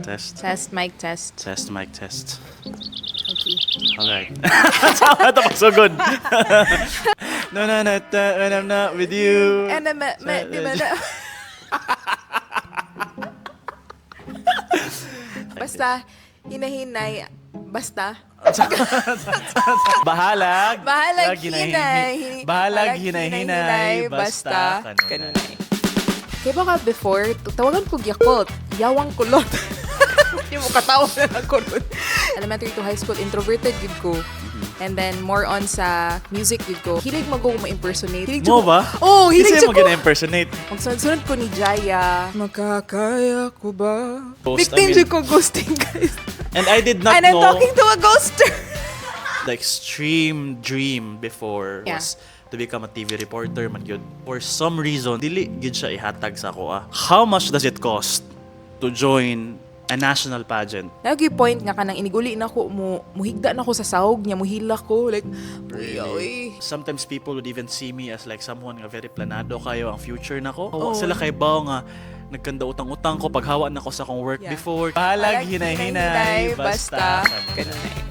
Test. Test, mic test. Test, mic test. Okay. Alright. Sama ito pagsugod. No, when I'm not with you. And di ba na? Basta, hinahinay, basta. Bahalag. Bahalag hinay. Bahalag hinay, basta. Kanunay. Kaya baka before, tawagan ko Yakult. Yawang kulot. Hindi mo katawa na ako nun. Elementary to high school, introverted yun ko. And then, more on sa music yun ko. Hilig ma-impersonate. Mo ba? Oo, hilig Kasi mo ko. gina-impersonate. Magsunod ko ni Jaya. Makakaya ko ba? Ghost, Victim I mean. dyan ko ghosting, guys. And I did not And I'm know talking to a ghoster. the extreme dream before Yeah. was to become a TV reporter man yun. For some reason, dili gid siya ihatag sa ako. How much does it cost to join a national pageant? Lagi point nga kanang iniguli na ko muhigda na ko sa sahog niya, muhila ko like uy. Sometimes people would even see me as like someone nga very planado kayo ang future nako. Oo. Sila kay bao nga nagkanda utang-utang ko paghawa na ko sa akong work Yeah. before. Bahalag hinay-hinay, basta. Kanunay.